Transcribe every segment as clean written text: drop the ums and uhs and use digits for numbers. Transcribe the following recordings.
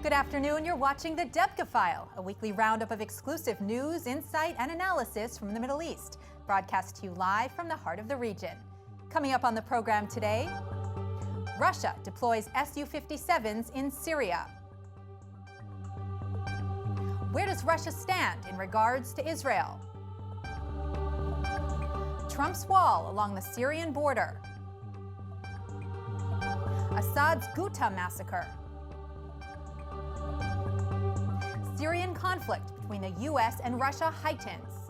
Good afternoon. You're watching the Debka File, a weekly roundup of exclusive news, insight, and analysis from the Middle East, broadcast to you live from the heart of the region. Coming up on the program today, Russia deploys Su-57s in Syria. Where does Russia stand in regards to Israel? Trump's wall along the Syrian border. Assad's Ghouta massacre. Syrian conflict between the U.S. and Russia heightens.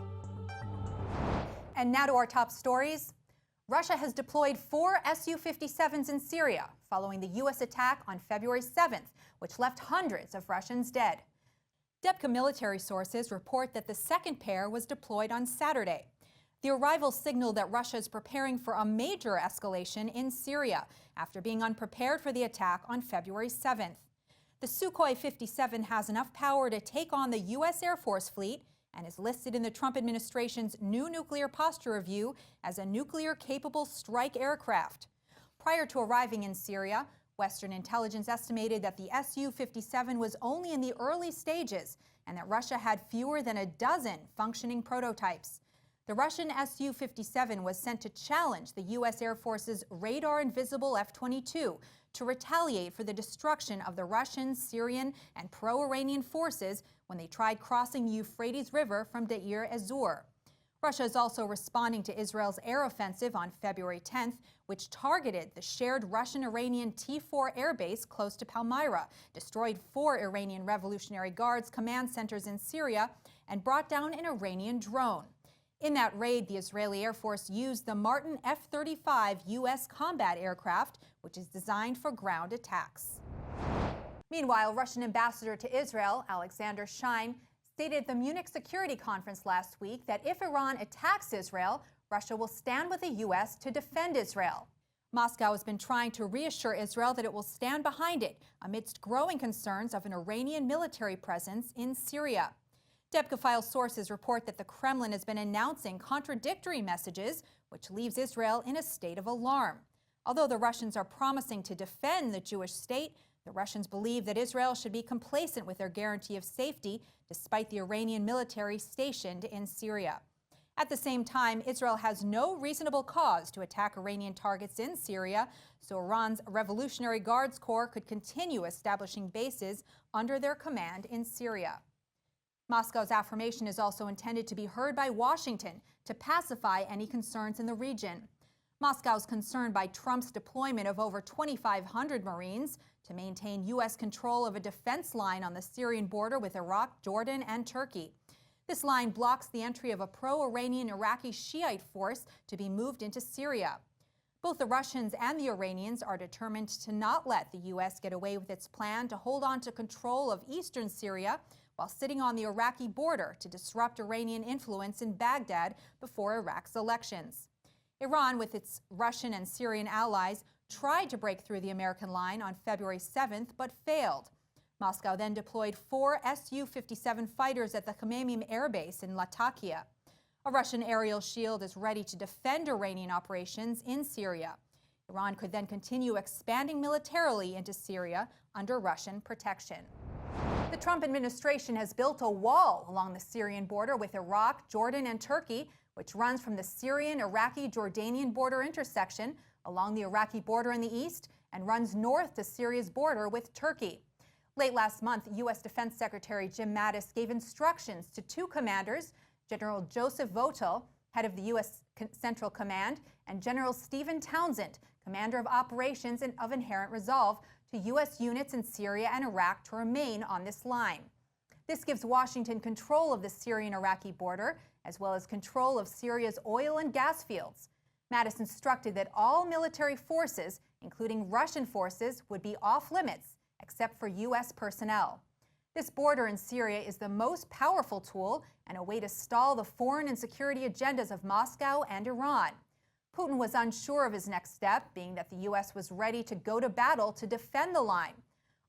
And now to our top stories. Russia has deployed 4 Su-57s in Syria following the U.S. attack on February 7th, which left hundreds of Russians dead. Debka military sources report that the second pair was deployed on Saturday. The arrival signaled that Russia is preparing for a major escalation in Syria after being unprepared for the attack on February 7th. The Sukhoi 57 has enough power to take on the U.S. Air Force fleet and is listed in the Trump administration's new nuclear posture review as a nuclear-capable strike aircraft. Prior to arriving in Syria, Western intelligence estimated that the Su-57 was only in the early stages and that Russia had fewer than a dozen functioning prototypes. The Russian Su-57 was sent to challenge the U.S. Air Force's radar-invisible F-22 to retaliate for the destruction of the Russian, Syrian, and pro-Iranian forces when they tried crossing the Euphrates River from Deir ez-Zor. Russia is also responding to Israel's air offensive on February 10th, which targeted the shared Russian-Iranian T-4 airbase close to Palmyra, destroyed 4 Iranian Revolutionary Guards command centers in Syria, and brought down an Iranian drone. In that raid, the Israeli Air Force used the Martin F-35 U.S. combat aircraft, which is designed for ground attacks. Meanwhile, Russian ambassador to Israel, Alexander Shine, stated at the Munich Security Conference last week that if Iran attacks Israel, Russia will stand with the U.S. to defend Israel. Moscow has been trying to reassure Israel that it will stand behind it amidst growing concerns of an Iranian military presence in Syria. Debka File sources report that the Kremlin has been announcing contradictory messages, which leaves Israel in a state of alarm. Although the Russians are promising to defend the Jewish state, the Russians believe that Israel should be complacent with their guarantee of safety, despite the Iranian military stationed in Syria. At the same time, Israel has no reasonable cause to attack Iranian targets in Syria, so Iran's Revolutionary Guards Corps could continue establishing bases under their command in Syria. Moscow's affirmation is also intended to be heard by Washington to pacify any concerns in the region. Moscow is concerned by Trump's deployment of over 2,500 Marines to maintain U.S. control of a defense line on the Syrian border with Iraq, Jordan, and Turkey. This line blocks the entry of a pro-Iranian Iraqi Shiite force to be moved into Syria. Both the Russians and the Iranians are determined to not let the U.S. get away with its plan to hold on to control of eastern Syria while sitting on the Iraqi border to disrupt Iranian influence in Baghdad before Iraq's elections. Iran, with its Russian and Syrian allies, tried to break through the American line on February 7th, but failed. Moscow then deployed 4 Su-57 fighters at the Khmeimim Air Base in Latakia. A Russian aerial shield is ready to defend Iranian operations in Syria. Iran could then continue expanding militarily into Syria under Russian protection. The Trump administration has built a wall along the Syrian border with Iraq, Jordan, and Turkey, which runs from the Syrian-Iraqi-Jordanian border intersection along the Iraqi border in the east and runs north to Syria's border with Turkey. Late last month, U.S. Defense Secretary Jim Mattis gave instructions to 2 commanders, General Joseph Votel, head of the U.S. Central Command, and General Stephen Townsend, commander of operations and of Inherent Resolve, to U.S. units in Syria and Iraq to remain on this line. This gives Washington control of the Syrian-Iraqi border, as well as control of Syria's oil and gas fields. Mattis instructed that all military forces, including Russian forces, would be off-limits, except for U.S. personnel. This border in Syria is the most powerful tool and a way to stall the foreign and security agendas of Moscow and Iran. Putin was unsure of his next step, being that the U.S. was ready to go to battle to defend the line.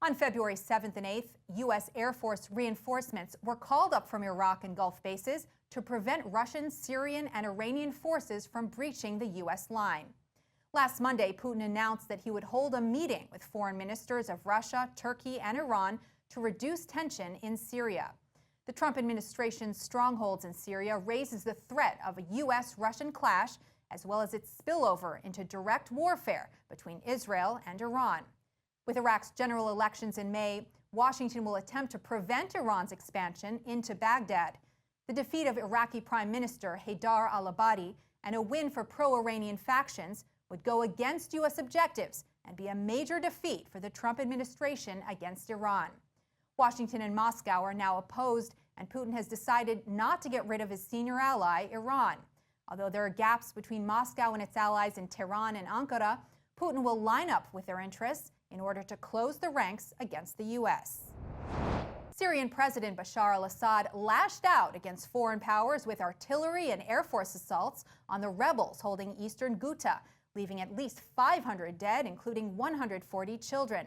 On February 7th and 8th, U.S. Air Force reinforcements were called up from Iraq and Gulf bases to prevent Russian, Syrian, and Iranian forces from breaching the U.S. line. Last Monday, Putin announced that he would hold a meeting with foreign ministers of Russia, Turkey, and Iran to reduce tension in Syria. The Trump administration's strongholds in Syria raises the threat of a U.S.-Russian clash, as well as its spillover into direct warfare between Israel and Iran. With Iraq's general elections in May, Washington will attempt to prevent Iran's expansion into Baghdad. The defeat of Iraqi Prime Minister Haidar al-Abadi and a win for pro-Iranian factions would go against U.S. objectives and be a major defeat for the Trump administration against Iran. Washington and Moscow are now opposed, and Putin has decided not to get rid of his senior ally, Iran. Although there are gaps between Moscow and its allies in Tehran and Ankara, Putin will line up with their interests in order to close the ranks against the U.S. Syrian President Bashar al-Assad lashed out against foreign powers with artillery and Air Force assaults on the rebels holding eastern Ghouta, leaving at least 500 dead, including 140 children.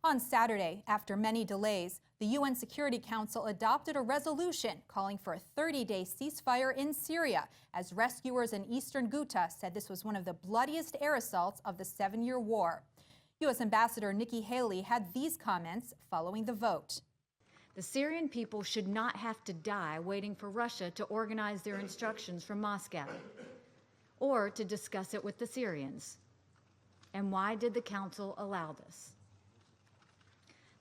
On Saturday, after many delays, the UN Security Council adopted a resolution calling for a 30-day ceasefire in Syria, as rescuers in eastern Ghouta said this was one of the bloodiest air assaults of the 7-year war. U.S. Ambassador Nikki Haley had these comments following the vote. The Syrian people should not have to die waiting for Russia to organize their instructions from Moscow or to discuss it with the Syrians. And why did the Council allow this?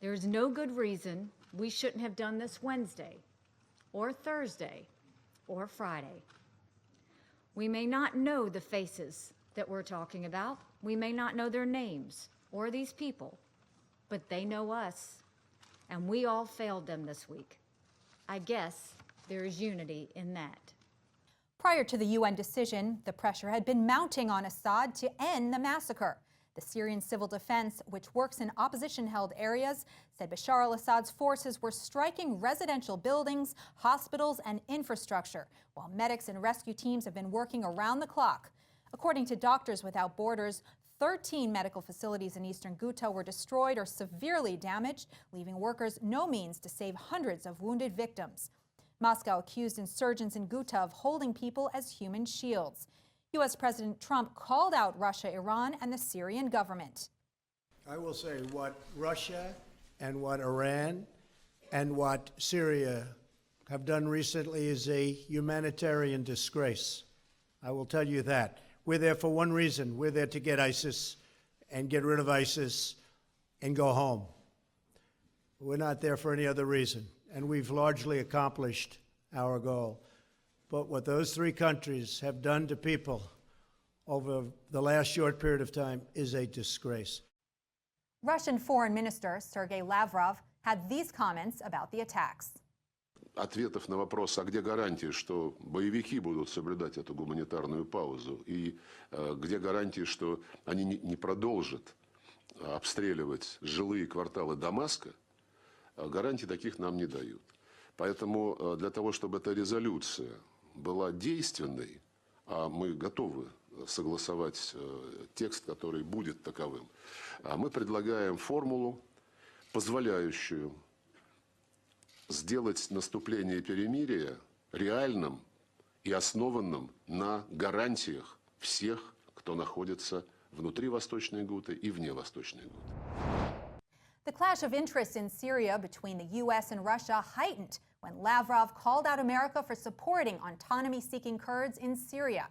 There is no good reason we shouldn't have done this Wednesday or Thursday or Friday. We may not know the faces that we're talking about. We may not know their names or these people, but they know us, and we all failed them this week. I guess there is unity in that. Prior to the UN decision, the pressure had been mounting on Assad to end the massacre. The Syrian Civil Defense, which works in opposition-held areas, said Bashar al-Assad's forces were striking residential buildings, hospitals, and infrastructure, while medics and rescue teams have been working around the clock. According to Doctors Without Borders, 13 medical facilities in eastern Ghouta were destroyed or severely damaged, leaving workers no means to save hundreds of wounded victims. Moscow accused insurgents in Ghouta of holding people as human shields. U.S. President Trump called out Russia, Iran, and the Syrian government. I will say what Russia and what Iran and what Syria have done recently is a humanitarian disgrace. I will tell you that. We're there for one reason. We're there to get ISIS and get rid of ISIS and go home. We're not there for any other reason, and we've largely accomplished our goal. But what those three countries have done to people over the last short period of time is a disgrace. Russian Foreign Minister Sergei Lavrov had these comments about the attacks. Ответов на вопрос, а где гарантии, что боевики будут соблюдать эту гуманитарную паузу, и где гарантии, что они не продолжат обстреливать жилые кварталы Дамаска, гарантий таких нам не дают. Поэтому для того, чтобы эта резолюция была действенной, а мы готовы согласовать текст, который будет таковым, мы предлагаем формулу, позволяющую сделать наступление перемирия реальным и основанным на гарантиях всех, кто находится внутри Восточной Ghouta и вне Восточной Ghouta. The clash of interests in Syria between the U.S. and Russia heightened when Lavrov called out America for supporting autonomy-seeking Kurds in Syria.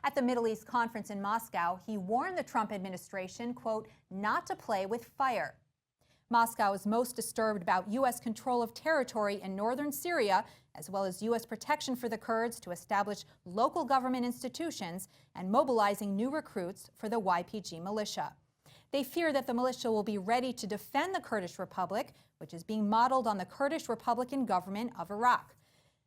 At the Middle East conference in Moscow, he warned the Trump administration, quote, not to play with fire. Moscow is most disturbed about U.S. control of territory in northern Syria, as well as U.S. protection for the Kurds to establish local government institutions and mobilizing new recruits for the YPG militia. They fear that the militia will be ready to defend the Kurdish Republic, which is being modeled on the Kurdish Republican government of Iraq.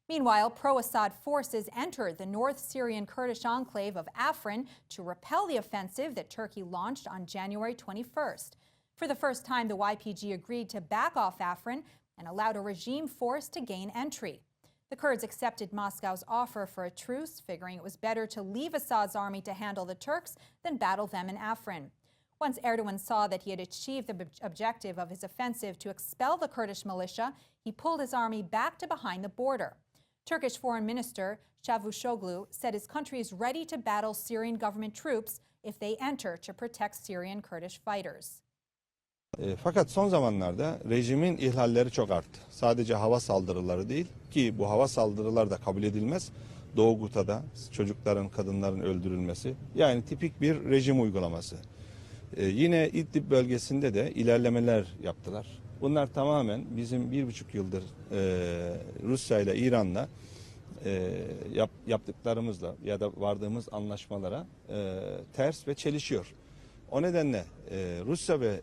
Meanwhile, pro-Assad forces entered the North Syrian Kurdish enclave of Afrin to repel the offensive that Turkey launched on January 21st. For the first time, the YPG agreed to back off Afrin and allowed a regime force to gain entry. The Kurds accepted Moscow's offer for a truce, figuring it was better to leave Assad's army to handle the Turks than battle them in Afrin. Once Erdogan saw that he had achieved the objective of his offensive to expel the Kurdish militia, he pulled his army back to behind the border. Turkish Foreign Minister Çavuşoğlu said his country is ready to battle Syrian government troops if they enter to protect Syrian Kurdish fighters. Fakat son zamanlarda rejimin ihlalleri çok arttı. Sadece hava saldırıları değil ki bu hava saldırıları da kabul edilmez. Doğu Guta'da çocukların, kadınların öldürülmesi yani tipik bir rejim uygulaması. Yine İdlib bölgesinde de ilerlemeler yaptılar. Bunlar tamamen bizim 1,5 yıldır Rusya ile İran'la yaptıklarımızla ya da vardığımız anlaşmalara ters ve çelişiyor. O nedenle Rusya ve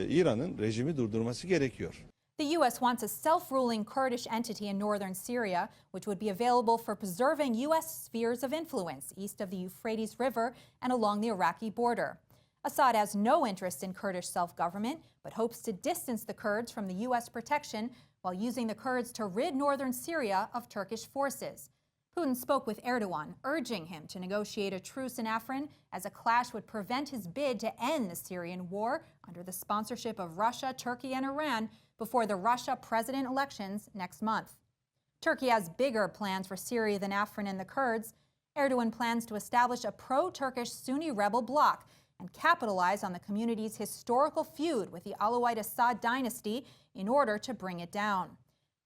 İran'ın rejimi durdurması gerekiyor. The U.S. wants a self-ruling Kurdish entity in northern Syria, which would be available for preserving U.S. spheres of influence east of the Euphrates River and along the Iraqi border. Assad has no interest in Kurdish self-government, but hopes to distance the Kurds from the U.S. protection while using the Kurds to rid northern Syria of Turkish forces. Putin spoke with Erdogan, urging him to negotiate a truce in Afrin as a clash would prevent his bid to end the Syrian war under the sponsorship of Russia, Turkey, and Iran before the Russia president elections next month. Turkey has bigger plans for Syria than Afrin and the Kurds. Erdogan plans to establish a pro-Turkish Sunni rebel bloc and capitalize on the community's historical feud with the Alawite Assad dynasty in order to bring it down.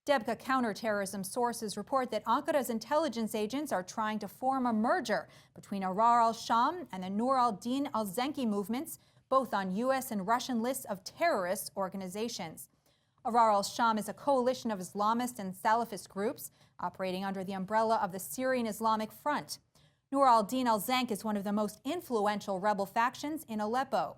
Debka counterterrorism sources report that Ankara's intelligence agents are trying to form a merger between Ahrar al-Sham and the Nur al-Din al-Zenki movements, both on U.S. and Russian lists of terrorist organizations. Ahrar al-Sham is a coalition of Islamist and Salafist groups operating under the umbrella of the Syrian Islamic Front. Nur al-Din al-Zank is one of the most influential rebel factions in Aleppo.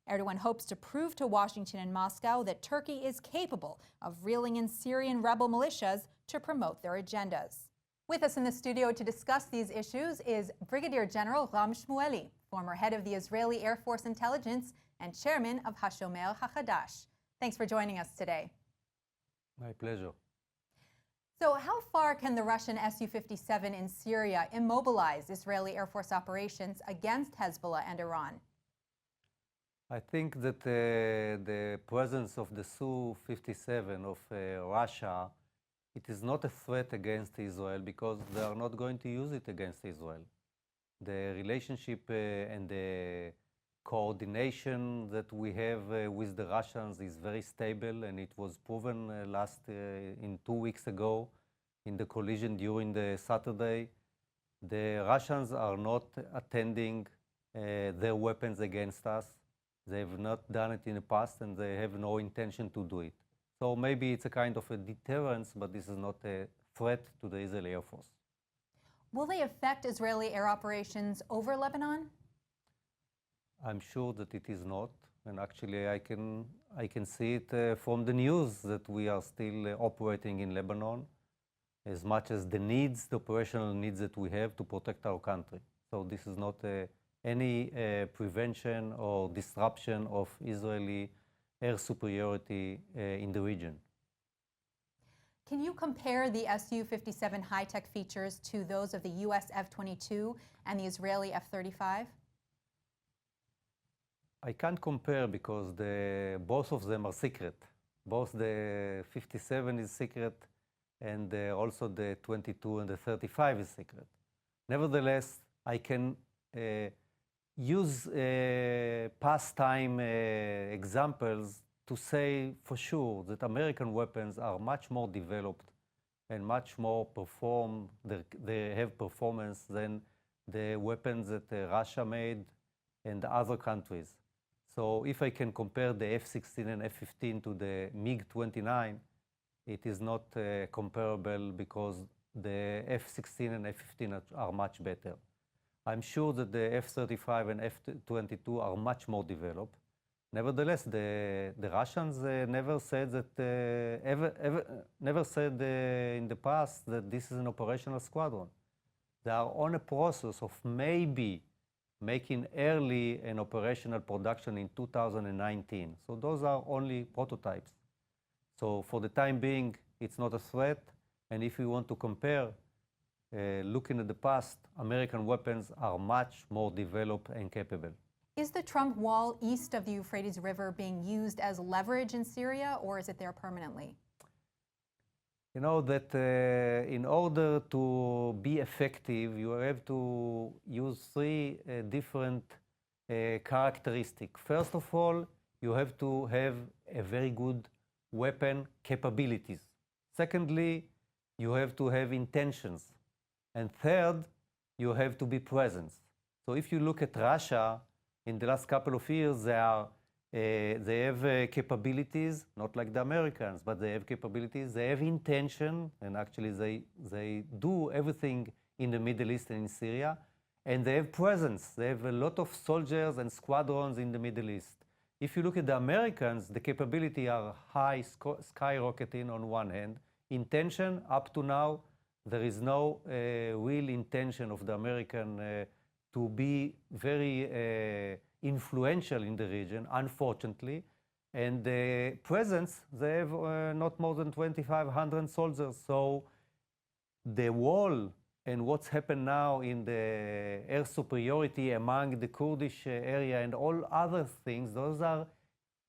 Erdogan hopes to prove to Washington and Moscow that Turkey is capable of reeling in Syrian rebel militias to promote their agendas. With us in the studio to discuss these issues is Brigadier General Ram Shmueli, former head of the Israeli Air Force Intelligence and chairman of Hashomer HaChadash. Thanks for joining us today. My pleasure. So how far can the Russian Su-57 in Syria immobilize Israeli Air Force operations against Hezbollah and Iran? I think that the presence of the Su-57 of Russia, it is not a threat against Israel because they are not going to use it against Israel. The relationship and the coordination that we have with the Russians is very stable, and it was proven in 2 weeks ago in the collision during the Saturday. The Russians are not attending their weapons against us. They have not done it in the past, and they have no intention to do it. So maybe it's a kind of a deterrence, but this is not a threat to the Israeli Air Force. Will they affect Israeli air operations over Lebanon? I'm sure that it is not, and actually I can see it from the news that we are still operating in Lebanon as much as the needs, the operational needs that we have to protect our country. So this is not any prevention or disruption of Israeli air superiority in the region. Can you compare the Su-57 high-tech features to those of the U.S. F-22 and the Israeli F-35? I can't compare because both of them are secret. Both the 57 is secret, and also the 22 and the 35 is secret. Nevertheless, I can use past time examples to say for sure that American weapons are much more developed and much more they have performance than the weapons that Russia made and other countries. So if I can compare the F-16 and F-15 to the MiG-29, it is not comparable because the F-16 and F-15 are much better. I'm sure that the F-35 and F-22 are much more developed. Nevertheless, the Russians never said in the past that this is an operational squadron. They are on a process of maybe making early an operational production in 2019. So those are only prototypes. So for the time being, it's not a threat. And if we want to compare, looking at the past, American weapons are much more developed and capable. Is the Trump wall east of the Euphrates River being used as leverage in Syria, or is it there permanently? You know that in order to be effective, you have to use three different characteristics. First of all, you have to have a very good weapon capabilities. Secondly, you have to have intentions. And third, you have to be present. So if you look at Russia, in the last couple of years, they have capabilities, not like the Americans, but they have capabilities, they have intention, and actually they do everything in the Middle East and in Syria, and they have presence. They have a lot of soldiers and squadrons in the Middle East. If you look at the Americans, the capability are high, skyrocketing on one hand. Intention, up to now, there is no real intention of the American to be very influential in the region, unfortunately. And the presence, they have not more than 2,500 soldiers. So the wall and what's happened now in the air superiority among the Kurdish area and all other things, those are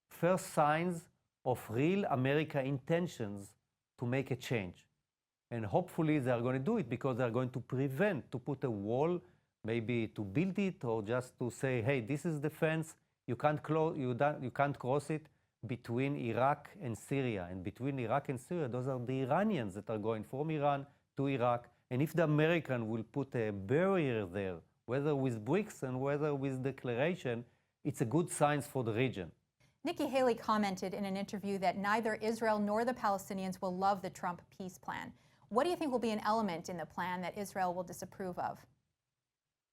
first signs of real American intentions to make a change. And hopefully they are going to do it because they are going to prevent, to put a wall, maybe to build it or just to say, hey, this is the fence, you can't cross it between Iraq and Syria. And between Iraq and Syria, those are the Iranians that are going from Iran to Iraq. And if the American will put a barrier there, whether with bricks and whether with declaration, it's a good sign for the region. Nikki Haley commented in an interview that neither Israel nor the Palestinians will love the Trump peace plan. What do you think will be an element in the plan that Israel will disapprove of?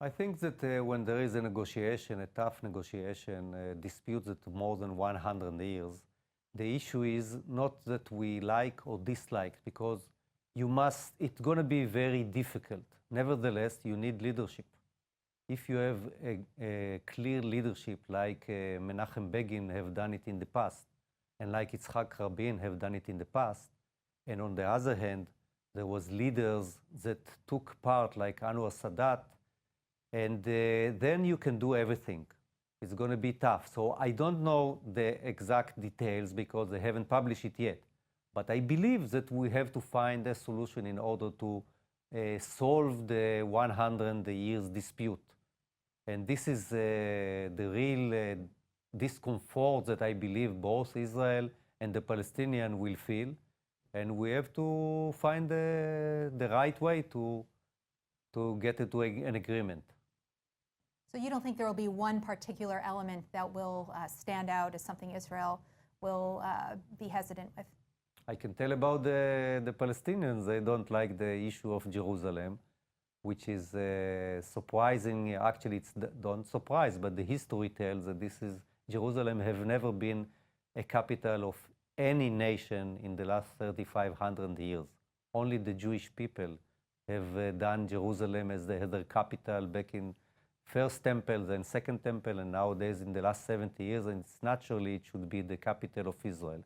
I think that when there is a negotiation, a tough negotiation, disputes that more than 100 years, the issue is not that we like or dislike, because it's going to be very difficult. Nevertheless, you need leadership. If you have a clear leadership like Menachem Begin have done it in the past, and like Yitzhak Rabin have done it in the past, and on the other hand, there was leaders that took part like Anwar Sadat, and then you can do everything. It's going to be tough. So I don't know the exact details because they haven't published it yet. But I believe that we have to find a solution in order to solve the 100 years dispute. And this is the real discomfort that I believe both Israel and the Palestinians will feel. And we have to find the right way to get to an agreement. So you don't think there will be one particular element that will stand out as something Israel will be hesitant with? I can tell about the Palestinians. They don't like the issue of Jerusalem, which is surprising. Actually, it's don't surprise, but the history tells that Jerusalem have never been a capital of any nation in the last 3,500 years. Only the Jewish people have done Jerusalem as their capital back in first temple, then second temple, and nowadays in the last 70 years, and it's naturally it should be the capital of Israel.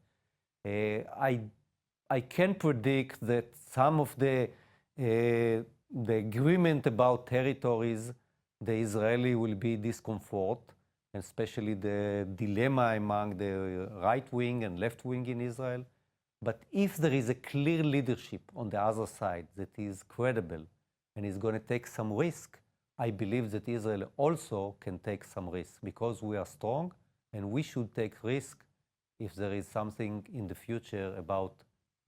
I can predict that some of the agreement about territories, the Israeli will be discomfort, especially the dilemma among the right wing and left wing in Israel. But if there is a clear leadership on the other side that is credible and is going to take some risk, I believe that Israel also can take some risk because we are strong and we should take risk if there is something in the future about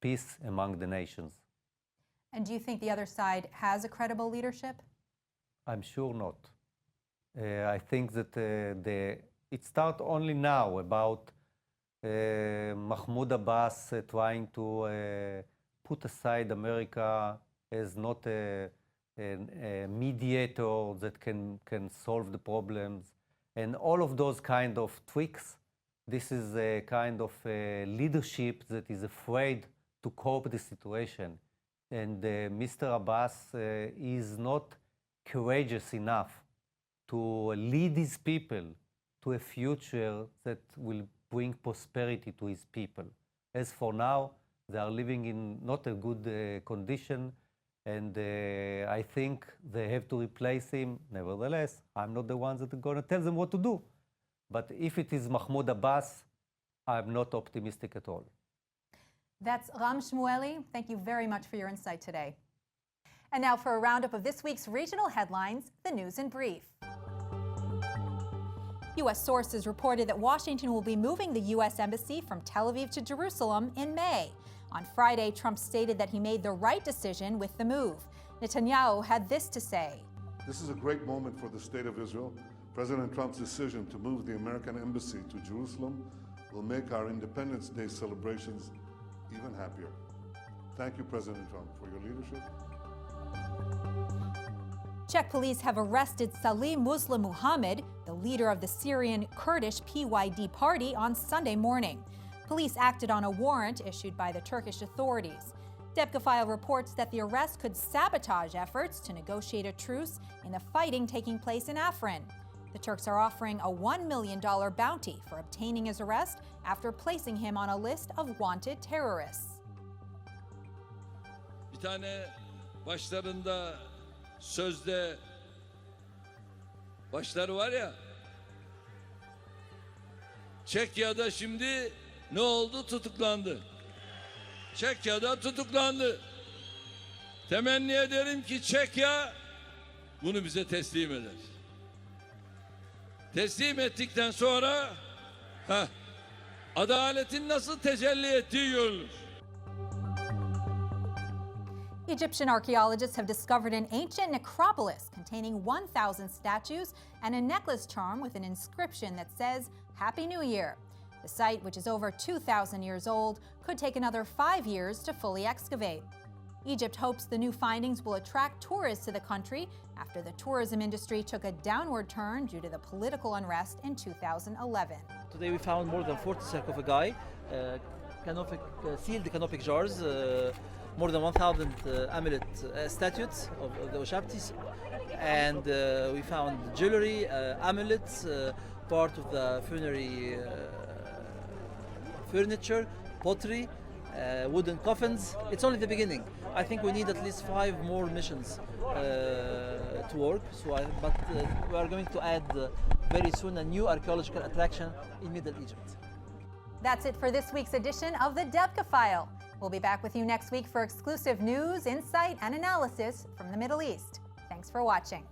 peace among the nations. And do you think the other side has a credible leadership? I'm sure not. I think that it starts only now about Mahmoud Abbas trying to put aside America as not a mediator that can solve the problems. And all of those kind of tweaks, this is a kind of leadership that is afraid to cope with the situation. And Mr. Abbas is not courageous enough to lead his people to a future that will bring prosperity to his people. As for now, they are living in not a good condition, and I think they have to replace him. Nevertheless, I'm not the one that are going to tell them what to do. But if it is Mahmoud Abbas, I'm not optimistic at all. That's Ram Shmueli. Thank you very much for your insight today. And now for a roundup of this week's regional headlines, the news in brief. U.S. sources reported that Washington will be moving the U.S. embassy from Tel Aviv to Jerusalem in May. On Friday, Trump stated that he made the right decision with the move. Netanyahu had this to say. This is a great moment for the State of Israel. President Trump's decision to move the American embassy to Jerusalem will make our Independence Day celebrations even happier. Thank you, President Trump, for your leadership. Czech police have arrested Salih Muslim Muhammad, the leader of the Syrian Kurdish PYD party, on Sunday morning. Police acted on a warrant issued by the Turkish authorities. Debka File reports that the arrest could sabotage efforts to negotiate a truce in the fighting taking place in Afrin. The Turks are offering a $1 million bounty for obtaining his arrest after placing him on a list of wanted terrorists. Bir tane başlarında sözde başları var ya, Çekya'da şimdi ne oldu? Tutuklandı. Çekya'da tutuklandı. Temenni ederim ki Çekya bunu bize teslim eder. Teslim ettikten sonra adaletin nasıl tecelli ettiği görülür. Egyptian archaeologists have discovered an ancient necropolis containing 1,000 statues and a necklace charm with an inscription that says, Happy New Year. The site, which is over 2,000 years old, could take another 5 years to fully excavate. Egypt hopes the new findings will attract tourists to the country after the tourism industry took a downward turn due to the political unrest in 2011. Today we found more than 40 sarcophagi, sealed canopic jars, more than 1,000 amulet statues of the Oshaptis, and we found jewelry, amulets, part of the funerary furniture, pottery, wooden coffins. It's only the beginning. I think we need at least 5 more missions to work. But we are going to add very soon a new archaeological attraction in Middle Egypt. That's it for this week's edition of the Debka File. We'll be back with you next week for exclusive news, insight, and analysis from the Middle East. Thanks for watching.